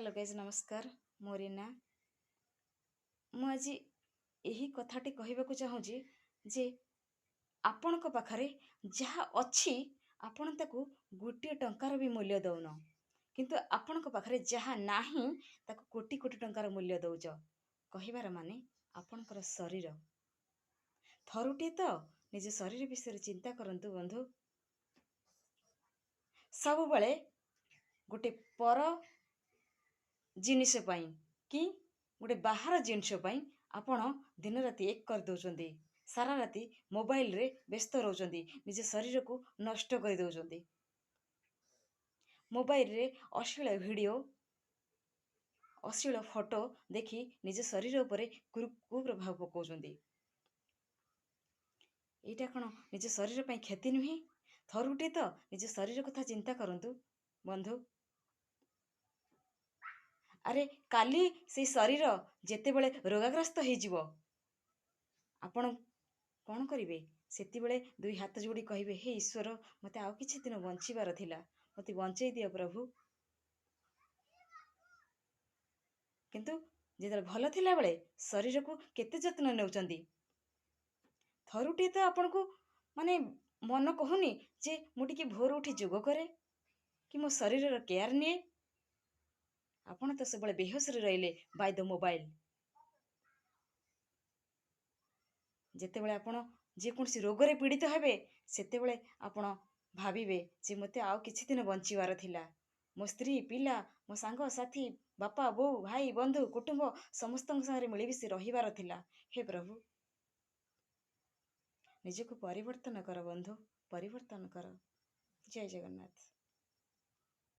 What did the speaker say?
Hello guys नमस्कार। ମୋ ରୀନା। ମୁଁ ଆଜି ଏହି କଥାଟି କହିବାକୁ ଚାହୁଁଛି ଯେ ଆପଣଙ୍କ ପାଖରେ ଯାହା ଅଛି ଆପଣ ତାକୁ ଗୋଟିଏ ଟଙ୍କାର ବି ମୂଲ୍ୟ ଦେଉନ, କିନ୍ତୁ ଆପଣଙ୍କ ପାଖରେ ଯାହା ନାହିଁ ତାକୁ କୋଟି କୋଟି ଟଙ୍କାର ମୂଲ୍ୟ ଦେଉଛ। କହିବାର ମାନେ ଆପଣଙ୍କର ଶରୀର। ଥରୁଟିଏ ତ ନିଜ ଶରୀର ବିଷୟରେ ଚିନ୍ତା କରନ୍ତୁ ବନ୍ଧୁ। ସବୁବେଳେ ଗୋଟେ ପର ଜିନିଷ ପାଇଁ କି ଗୋଟେ ବାହାର ଜିନିଷ ପାଇଁ ଆପଣ ଦିନ ରାତି ଏକ କରିଦେଉଛନ୍ତି। ସାରା ରାତି ମୋବାଇଲରେ ବ୍ୟସ୍ତ ରହୁଛନ୍ତି, ନିଜ ଶରୀରକୁ ନଷ୍ଟ କରିଦେଉଛନ୍ତି। ମୋବାଇଲରେ ଅଶ୍ଳୀଳ ଭିଡ଼ିଓ, ଅଶ୍ଳୀଳ ଫଟୋ ଦେଖି ନିଜ ଶରୀର ଉପରେ କୁପ୍ରଭାବ ପକାଉଛନ୍ତି। ଏଇଟା କ'ଣ ନିଜ ଶରୀର ପାଇଁ କ୍ଷତି ନୁହେଁ? ଥରୁଟିଏ ତ ନିଜ ଶରୀର କଥା ଚିନ୍ତା କରନ୍ତୁ ବନ୍ଧୁ। ଆରେ କାଲି ସେଇ ଶରୀର ଯେତେବେଳେ ରୋଗାଗ୍ରସ୍ତ ହେଇଯିବ ଆପଣ କ'ଣ କରିବେ? ସେତେବେଳେ ଦୁଇ ହାତ ଯୋଡ଼ି କହିବେ, ହେ ଈଶ୍ୱର, ମୋତେ ଆଉ କିଛି ଦିନ ବଞ୍ଚିବାର ଥିଲା, ମୋତେ ବଞ୍ଚେଇ ଦିଅ ପ୍ରଭୁ। କିନ୍ତୁ ଯେତେବେଳେ ଭଲ ଥିଲାବେଳେ ଶରୀରକୁ କେତେ ଯତ୍ନ ନେଉଛନ୍ତି। ଥରୁଟିଏ ତ ଆପଣଙ୍କୁ ମାନେ ମନ କହୁନି ଯେ ମୁଁ ଟିକେ ଭୋର ଉଠି ଯୋଗ କରେ କି ମୋ ଶରୀରର କେୟାର ନିଏ। ଆପଣ ତ ସବୁବେଳେ ବେହୋସରେ ରହିଲେ ବାଇ ଦ ମୋବାଇଲ। ଯେତେବେଳେ ଆପଣ ଯେକୌଣସି ରୋଗରେ ପୀଡ଼ିତ ହେବେ ସେତେବେଳେ ଆପଣ ଭାବିବେ ଯେ ମୋତେ ଆଉ କିଛି ଦିନ ବଞ୍ଚିବାର ଥିଲା। ମୋ ସ୍ତ୍ରୀ, ପିଲା, ମୋ ସାଙ୍ଗସାଥି, ବାପା, ବୋଉ, ଭାଇ, ବନ୍ଧୁ, କୁଟୁମ୍ବ ସମସ୍ତଙ୍କ ସାଙ୍ଗରେ ମିଳିମିଶି ରହିବାର ଥିଲା। ହେ ପ୍ରଭୁ, ନିଜକୁ ପରିବର୍ତ୍ତନ କର ବନ୍ଧୁ, ପରିବର୍ତ୍ତନ କର। ଜୟ ଜଗନ୍ନାଥ।